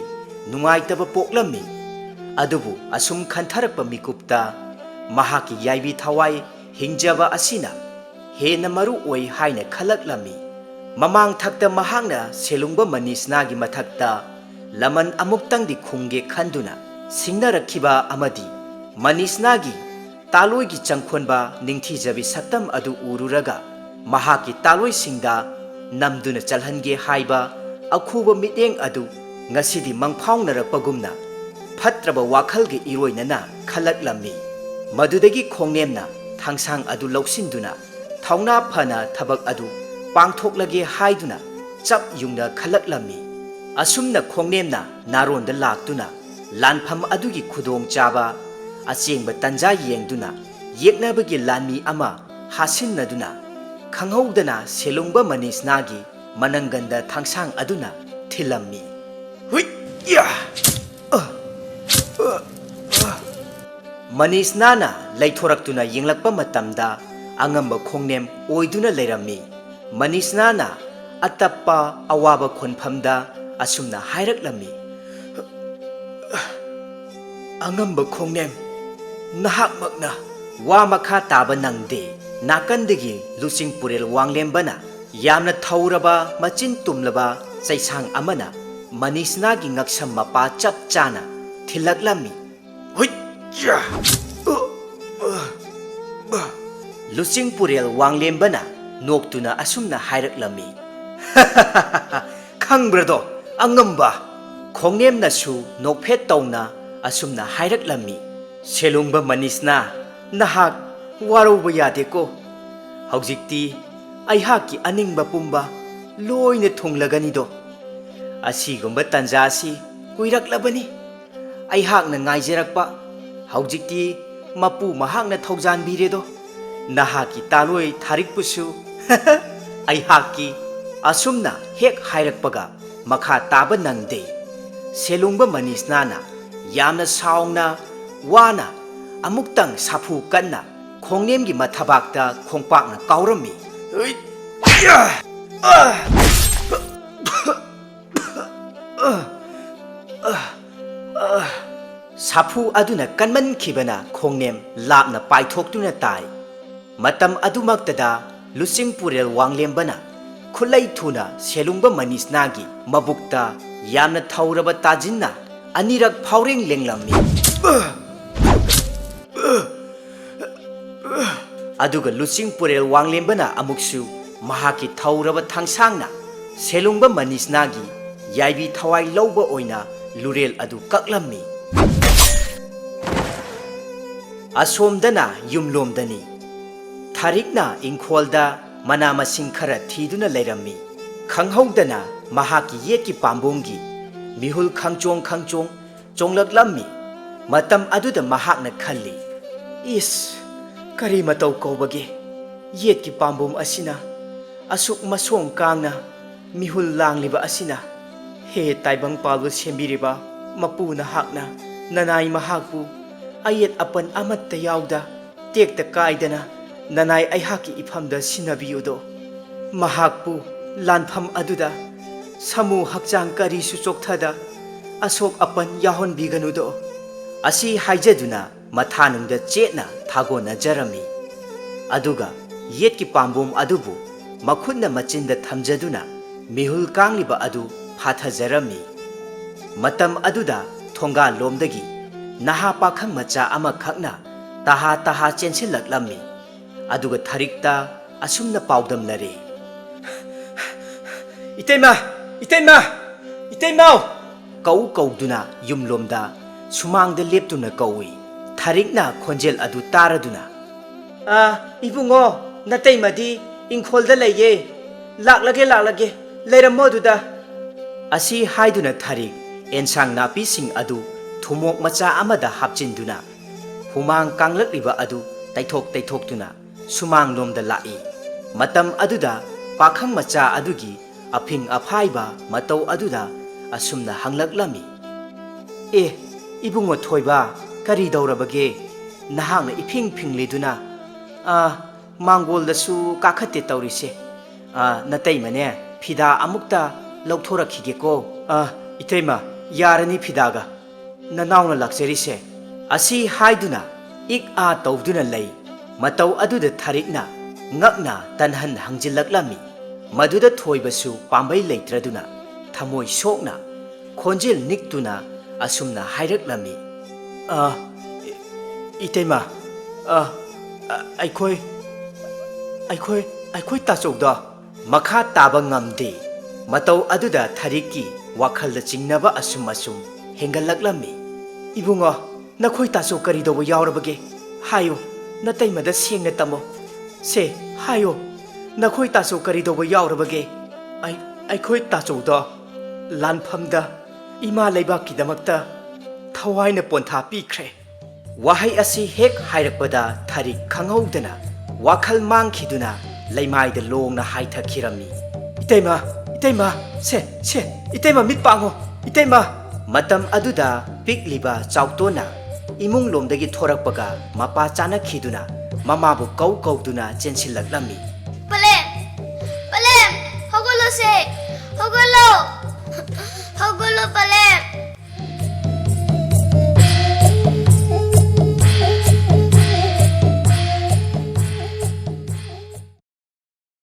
ꯅꯨꯡꯉꯥꯏꯇꯕ ꯄꯣꯛꯂꯝꯃꯤ ꯑꯗꯨꯕꯨ ꯑꯁꯨꯝ ꯈꯟꯊꯔꯛꯄ ꯃꯤꯀꯨꯞꯇ ꯃꯍꯥꯛꯀꯤ ꯌꯥꯏꯕꯤ ꯊꯋꯥꯏ ꯍꯤꯡꯖꯕ ꯑꯁꯤꯅ ꯍꯦꯟꯅ ꯃꯔꯨ ꯑꯣꯏ ꯍꯥꯏꯅ ꯈꯜꯂꯛꯂꯝꯃꯤ ꯃꯃꯥꯡ ꯊꯛꯇ ꯃꯍꯥꯛꯅ ꯁꯦꯂꯨꯡꯕ ꯃꯅꯤꯁꯅꯥꯒꯤ ꯃꯊꯛꯇ ꯂꯃꯟ ꯑꯃꯨꯛꯇꯪꯗꯤ ꯈꯨꯝꯒꯦ ꯈꯟꯗꯨꯅ ꯁꯤꯡꯅꯔꯛꯈꯤꯕ ꯑꯃꯗꯤ ꯃꯅꯤꯁꯅꯥꯒꯤ ꯇꯥꯂꯣꯏꯒꯤ ꯆꯪꯈꯣꯟꯕ ꯅꯤꯡꯊꯤꯖꯕꯤ ꯁꯛꯇꯝ ꯑꯗꯨ ꯎꯔꯨꯔꯒ ꯃꯍꯥꯛꯀꯤ ꯇꯥꯂꯣꯏꯁꯤꯡꯗ ꯅꯝꯗꯨꯅ ꯆꯜꯍꯟꯒꯦ ꯍꯥꯏꯕ ꯑꯈꯨꯕ ꯃꯤꯠꯌꯦꯡ ꯑꯗꯨ ꯉꯁꯤꯗꯤ ꯃꯪꯐꯥꯎꯅꯔꯛꯄꯒꯨꯝꯅ ꯐꯠꯇ꯭ꯔꯕ ꯋꯥꯈꯜꯒ ꯏꯔꯣꯏꯅꯅ ꯈꯜꯂꯛꯂꯝꯃꯤ ꯃꯗꯨꯗꯒꯤ ꯈꯣꯡꯅꯦꯝꯅ ꯊꯥꯡꯁꯥꯡ ꯑꯗꯨ ꯂꯧꯁꯤꯟꯗꯨꯅ ꯊꯧꯅꯥ ꯐꯅ ꯊꯕꯛ ꯑꯗꯨ ꯄꯥꯡꯊꯣꯛꯂꯒꯦ ꯍꯥꯏꯗꯨꯅ ꯆꯞ ꯌꯨꯡꯅ ꯈꯜꯂꯛꯂꯝꯃꯤ ꯑꯁꯨꯝꯅ ꯈꯣꯡꯅꯦꯝꯅ ꯅꯥꯔꯣꯟꯗ ꯂꯥꯛꯇꯨꯅ ꯂꯥꯟꯐꯝ ꯑꯗꯨꯒꯤ ꯈꯨꯗꯣꯡꯆꯥꯕ ꯑꯆꯦꯡꯕ ꯇꯟꯖꯥ ꯌꯦꯡꯗꯨꯅ ꯌꯦꯛꯅꯕꯒꯤ ꯂꯥꯟꯃꯤ ꯑꯃ ꯍꯥꯁꯤꯟꯅꯗꯨꯅ ꯈꯪꯍꯧꯗꯅ ꯁꯦꯂꯨꯡꯕ ꯃꯅꯤꯁꯅꯥꯒꯤ ꯃꯅꯪꯒꯟꯗ ꯊꯥꯡꯁꯥꯡ ꯑꯗꯨꯅ ꯊꯤꯜꯂꯝꯃꯤ ꯍꯨꯏ ꯌꯥ ꯃꯅꯤꯁꯅꯥꯅ ꯂꯩꯊꯣꯔꯛꯇꯨꯅ ꯌꯦꯡꯂꯛꯄ ꯃꯇꯝꯗ ꯑꯉꯝꯕ ꯈꯣꯡꯅꯦꯝ ꯑꯣꯏꯗꯨꯅ ꯂꯩꯔꯝꯃꯤ ꯃꯅꯤꯁꯅꯥꯅ ꯑꯇꯞꯄ ꯑꯋꯥꯕ ꯈꯣꯟꯐꯝꯗ ꯑꯁꯨꯝꯅ ꯍꯥꯏꯔꯛꯂꯝꯃꯤ ꯑꯉꯝꯕ ꯈꯣꯡꯅꯦꯝ ꯅꯍꯥꯛꯃꯛꯅ ꯋꯥ ꯃꯈꯥ ꯇꯥꯕ ꯅꯪꯗꯦ ꯅꯥꯀꯟꯗꯒꯤ ꯂꯨꯆꯤꯡ ꯄꯨꯔꯦꯜ ꯋꯥꯡꯂꯦꯝꯕꯅ ꯌꯥꯝꯅ ꯊꯧꯔꯕ ꯃꯆꯤꯟ ꯇꯨꯝꯂꯕ ꯆꯩꯁꯥꯡ ꯑꯃꯅ ꯃꯅꯤꯁꯅꯥꯒꯤ ꯉꯛꯁꯝ ꯃꯄꯥ ꯆꯞ ꯆꯥꯅ ꯊꯤꯜꯂꯛꯂꯝꯃꯤ ꯂꯨꯆꯤꯡ ꯄꯨꯔꯦꯜ ꯋꯥꯡꯂꯦꯝꯕꯅ ꯅꯣꯛꯇꯨꯅ ꯑꯁꯨꯝꯅ ꯍꯥꯏꯔꯛꯂꯝꯃꯤ ꯈꯪꯕ꯭ꯔꯗꯣ ꯑꯉꯝꯕ ꯈꯣꯡꯅꯦꯝꯅꯁꯨ ꯅꯣꯛꯐꯦꯠ ꯇꯧꯅ ꯑꯁꯨꯝꯅ ꯍꯥꯏꯔꯛꯂꯝꯃꯤ ꯁꯦꯂꯨꯡꯕ ꯃꯅꯤꯁꯅꯥ ꯅꯍꯥꯛ ꯋꯥꯔꯧꯕ ꯌꯥꯗꯦꯀꯣ ꯍꯧꯖꯤꯛꯇꯤ ꯑꯩꯍꯥꯛꯀꯤ ꯑꯅꯤꯡꯕ ꯄꯨꯝꯕ ꯂꯣꯏꯅ ꯊꯨꯡꯂꯒꯅꯤꯗꯣ ꯑꯁꯤꯒꯨꯝꯕ ꯇꯥꯟꯖꯥ ꯑꯁꯤ ꯀꯨꯏꯔꯛꯂꯕꯅꯤ ꯑꯩꯍꯥꯛꯅ ꯉꯥꯏꯖꯔꯛꯄ ꯍꯧꯖꯤꯛꯇꯤ ꯃꯄꯨ ꯃꯍꯥꯛꯅ ꯊꯧꯖꯥꯟꯕꯤꯔꯦꯗꯣ ꯅꯍꯥꯛꯀꯤ ꯇꯥꯂꯣꯏ ꯊꯥꯔꯤꯛꯄꯨꯁꯨ ꯑꯩꯍꯥꯛꯀꯤ ꯑꯁꯨꯝꯅ ꯍꯦꯛ ꯍꯥꯏꯔꯛꯄꯒ ꯃꯈꯥ ꯇꯥꯕ ꯅꯪꯗꯦ ꯁꯦꯂꯨꯡꯕ ꯃꯅꯤꯁꯅꯥꯅ ꯌꯥꯝꯅ ꯁꯥꯎꯅ ꯋꯥꯅ ꯑꯃꯨꯛꯇꯪ ꯁꯥꯐꯨ ꯀꯟꯅ ꯈꯣꯡꯅꯦꯝꯒꯤ ꯃꯊꯕꯥꯛꯇ ꯈꯣꯡꯄꯥꯛꯅ ꯀꯥꯎꯔꯝꯃꯤ ꯁꯥꯐꯨ ꯑꯗꯨꯅ ꯀꯟꯃꯟꯈꯤꯕꯅ ꯈꯣꯡꯅꯦꯝ ꯂꯥꯞꯅ ꯄꯥꯏꯊꯣꯛꯇꯨꯅ ꯇꯥꯏ ꯃꯇꯝ ꯑꯗꯨꯃꯛꯇꯗ ꯂꯨꯆꯤꯡ ꯄꯨꯔꯦꯜ ꯋꯥꯡꯂꯦꯝꯕꯅ ꯈꯨꯠꯂꯩ ꯊꯨꯅ ꯁꯦꯂꯨꯡꯕ ꯃꯅꯤꯁꯅꯥꯒꯤ ꯃꯕꯨꯛꯇ ꯌꯥꯝꯅ ꯊꯧꯔꯕ ꯇꯥꯖꯤꯟꯅ ꯑꯅꯤꯔꯛ ꯐꯥꯎꯔꯦꯡ ꯂꯦꯡꯂꯝꯃꯤ ꯑꯗꯨꯒ ꯂꯨꯆꯤꯡ ꯄꯨꯔꯦꯜ ꯋꯥꯡꯂꯦꯝꯕꯅ ꯑꯃꯨꯛꯁꯨ ꯃꯍꯥꯛꯀꯤ ꯊꯧꯔꯕ ꯊꯥꯡꯁꯥꯡꯅ ꯁꯦꯂꯨꯡꯕ ꯃꯅꯤꯁꯅꯥꯒꯤ ꯌꯥꯏꯕꯤ ꯊꯋꯥꯏ ꯂꯧꯕ ꯑꯣꯏꯅ ꯂꯨꯔꯦꯜ ꯑꯗꯨ ꯀꯛꯂꯝꯃꯤ ꯑꯁꯣꯝꯗꯅ ꯌꯨꯝꯂꯣꯝꯗꯅꯤ ꯊꯥꯔꯤꯛꯅ ꯏꯪꯈꯣꯜꯗ ꯃꯅꯥ ꯃꯁꯤꯡ ꯈꯔ ꯊꯤꯗꯨꯅ ꯂꯩꯔꯝꯃꯤ ꯈꯪꯍꯧꯗꯅ ꯃꯍꯥꯛꯀꯤ ꯌꯦꯠꯀꯤ ꯄꯥꯝꯕꯣꯝꯒꯤ ꯃꯤꯍꯨꯜ ꯈꯪꯆꯣꯡ ꯈꯪꯆꯣꯡ ꯆꯣꯡꯂꯛꯂꯝꯃꯤ ꯃꯇꯝ ꯑꯗꯨꯗ ꯃꯍꯥꯛꯅ ꯈꯜꯂꯤ ꯏꯁ ꯀꯔꯤ ꯃꯇꯧ ꯀꯧꯕꯒꯦ ꯌꯦꯠꯀꯤ ꯄꯥꯝꯕꯣꯝ ꯑꯁꯤꯅ ꯑꯁꯨꯛ ꯃꯁꯣꯡ ꯀꯥꯡꯅ ꯃꯤꯍꯨꯜ ꯂꯥꯡꯂꯤꯕ ꯑꯁꯤꯅ ꯍꯦ ꯇꯥꯏꯕꯪꯄꯥꯜꯕꯨ ꯁꯦꯝꯕꯤꯔꯤꯕ ꯃꯄꯨ ꯅꯍꯥꯛꯅ ꯅꯅꯥꯏ ꯃꯍꯥꯛꯄꯨ ꯑꯌꯦꯠ ꯑꯄꯟ ꯑꯃꯠꯇ ꯌꯥꯎꯗ ꯇꯦꯛꯇ ꯀꯥꯏꯗꯅ ꯅꯅꯥꯏ ꯑꯩꯍꯥꯛꯀꯤ ꯏꯐꯝꯗ ꯁꯤꯟꯅꯕꯤꯌꯨꯗꯣ ꯃꯍꯥꯛꯄꯨ ꯂꯥꯟꯐꯝ ꯑꯗꯨꯗ ꯁꯃꯨ ꯍꯛꯆꯥꯡ ꯀꯔꯤꯁꯨ ꯆꯣꯛꯊꯗ ꯑꯁꯣꯛ ꯑꯄꯟ ꯌꯥꯎꯍꯟꯕꯤꯒꯅꯨꯗꯣ ꯑꯁꯤ ꯍꯥꯏꯖꯗꯨꯅ ꯃꯊꯥꯅꯨꯡꯗ ꯆꯦꯠꯅ ꯊꯥꯒꯣꯟꯅꯖꯔꯝꯃꯤ ꯑꯗꯨꯒ ꯌꯦꯠꯀꯤ ꯄꯥꯝꯕꯣꯝ ꯑꯗꯨꯕꯨ ꯃꯈꯨꯠꯅ ꯃꯆꯤꯟꯗ ꯊꯝꯖꯗꯨꯅ ꯃꯤꯍꯨꯜ ꯀꯥꯡꯂꯤꯕ ꯑꯗꯨ ꯐꯥꯊꯖꯔꯝꯃꯤ ꯃꯇꯝ ꯑꯗꯨꯗ ꯊꯣꯡꯒꯥꯜ ꯂꯣꯝꯗꯒꯤ ꯅꯍꯥ ꯄꯥꯈꯪ ꯃꯆꯥ ꯑꯃꯈꯛꯅ ꯇꯍꯥ ꯇꯍꯥ ꯆꯦꯟꯁꯤꯜꯂꯛꯂꯝꯃꯤ ꯑꯗꯨꯒ ꯊꯥꯔꯤꯛꯇ ꯑꯁꯨꯝꯅ ꯄꯥꯎꯗꯝꯅꯔꯦ ꯏꯇꯩꯃ ꯏꯇꯩꯃ ꯏꯇꯩꯃꯥꯎ ꯀꯧꯗꯨꯅ ꯌꯨꯝꯂꯣꯝꯗ ꯁꯨꯃꯥꯡꯗ ꯂꯦꯞꯇꯨꯅ ꯀꯧꯏ ꯊꯥꯔꯤꯛꯅ ꯈꯣꯟꯖꯦꯜ ꯑꯗꯨ ꯇꯥꯔꯗꯨꯅ ꯏꯕꯨꯡꯉꯣ ꯅꯇꯩꯃꯗꯤ ꯏꯪꯈꯣꯜꯗ ꯂꯩꯌꯦ ꯂꯥꯛꯂꯒꯦ ꯂꯩꯔꯝꯃꯣ ꯑꯗꯨꯗ ꯑꯁꯤ ꯍꯥꯏꯗꯨꯅ ꯊꯥꯔꯤꯛ ꯑꯦꯟꯁꯥꯡ ꯅꯥꯄꯤꯁꯤꯡ ꯑꯗꯨ ꯊꯨꯃꯣꯛ ꯃꯆꯥ ꯑꯃꯗ ꯍꯥꯞꯆꯤꯟꯗꯨꯅ ꯍꯨꯃꯥꯡ ꯀꯥꯡꯂꯛꯂꯤꯕ ꯑꯗꯨ ꯇꯩꯊꯣꯛꯇꯨꯅ ꯁꯨꯃꯥꯡꯂꯣꯝꯗ ꯂꯥꯛꯏ ꯃꯇꯝ ꯑꯗꯨꯗ ꯄꯥꯈꯪ ꯃꯆꯥ ꯑꯗꯨꯒꯤ ꯑꯐꯤꯡ ꯑꯐꯥꯏꯕ ꯃꯇꯧ ꯑꯗꯨꯗ ꯑꯁꯨꯝꯅ ꯍꯪꯂꯛꯂꯝꯃꯤ ꯑꯦ ꯏꯕꯨꯡꯉꯣ ꯊꯣꯏꯕ ꯀꯔꯤꯗꯧꯔꯕꯒꯦ ꯅꯍꯥꯛꯅ ꯏꯐꯤꯡ ꯐꯤꯡꯂꯤꯗꯨꯅ ꯃꯥꯡꯒꯣꯜꯗꯁꯨ ꯀꯥꯈꯠꯇꯦ ꯇꯧꯔꯤꯁꯦ ꯅꯇꯩꯃꯅꯦ ꯐꯤꯗꯥ ꯑꯃꯨꯛꯇ ꯂꯧꯊꯣꯔꯛꯈꯤꯒꯦꯀꯣ ꯏꯇꯩꯃ ꯌꯥꯔꯅꯤ ꯐꯤꯗꯥꯒ ꯅꯅꯥꯎꯅ ꯂꯥꯛꯆꯔꯤꯁꯦ ꯑꯁꯤ ꯍꯥꯏꯗꯨꯅ ꯏꯛ ꯇꯧꯗꯨꯅ ꯂꯩ ꯃꯇꯧ ꯑꯗꯨꯗ ꯊꯥꯔꯤꯛꯅ ꯉꯛꯅ ꯇꯟꯍꯟ ꯍꯪꯖꯤꯜꯂꯛꯂꯝꯃꯤ ꯃꯗꯨꯗ ꯊꯣꯏꯕꯁꯨ ꯄꯥꯝꯕꯩ ꯂꯩꯇ꯭ꯔꯗꯨꯅ ꯊꯃꯣꯏ ꯁꯣꯛꯅ ꯈꯣꯟꯖꯦꯜ ꯅꯤꯛꯇꯨꯅ ꯑꯁꯨꯝꯅ ꯍꯥꯏꯔꯛꯂꯝꯃꯤ ꯏꯇꯩꯃ ꯑꯩꯈꯣꯏ ꯇꯥꯆꯧꯗꯣ ꯃꯈꯥ ꯇꯥꯕ ꯉꯝꯗꯦ ꯃꯇꯧ ꯑꯗꯨꯗ ꯊꯥꯔꯤꯛꯀꯤ ꯋꯥꯈꯜꯗ ꯆꯤꯡꯅꯕ ꯑꯁꯨꯝ ꯍꯦꯟꯒꯠꯂꯛꯂꯝꯃꯤ ꯏꯕꯨꯡꯉꯣ ꯅꯈꯣꯏ ꯇꯥꯆꯧ ꯀꯔꯤꯗꯧꯕ ꯌꯥꯎꯔꯕꯒꯦ ꯍꯥꯏꯌꯣ ꯅꯇꯩꯃꯗ ꯁꯦꯡꯅ ꯇꯝꯃꯣ ꯁꯦ ꯍꯥꯏꯌꯣ ꯅꯈꯣꯏ ꯇꯥꯆꯧ ꯀꯔꯤꯗꯧꯕ ꯌꯥꯎꯔꯕꯒꯦ ꯑꯩꯈꯣꯏ ꯇꯥꯆꯧꯗꯣ ꯂꯥꯟꯐꯝꯗ ꯏꯃꯥ ꯂꯩꯕꯥꯛꯀꯤꯗꯃꯛꯇ ꯊꯋꯥꯏꯅ ꯄꯣꯟꯊꯥ ꯄꯤꯈ꯭ꯔꯦ ꯋꯥꯍꯩ ꯑꯁꯤ ꯍꯦꯛ ꯍꯥꯏꯔꯛꯄꯗ ꯊꯥꯔꯤꯛ ꯈꯪꯍꯧꯗꯅ ꯋꯥꯈꯜ ꯃꯥꯡꯈꯤꯗꯨꯅ ꯂꯩꯃꯥꯏꯗ ꯂꯣꯡꯅ ꯍꯥꯏꯊꯈꯤꯔꯝꯃꯤ ꯏꯇꯩꯃ ꯁꯦ ꯏꯇꯩꯃ ꯃꯤꯠ ꯄꯥꯡꯉꯣ ꯏꯇꯩꯃ Matam aduda pikliba chauktona imung lomdagi thorakpaga mapa chanakhiduna mamabu kauduna chensilaklammi. Palem! Palem! Hogolo se! Hogolo! Hogolo palem!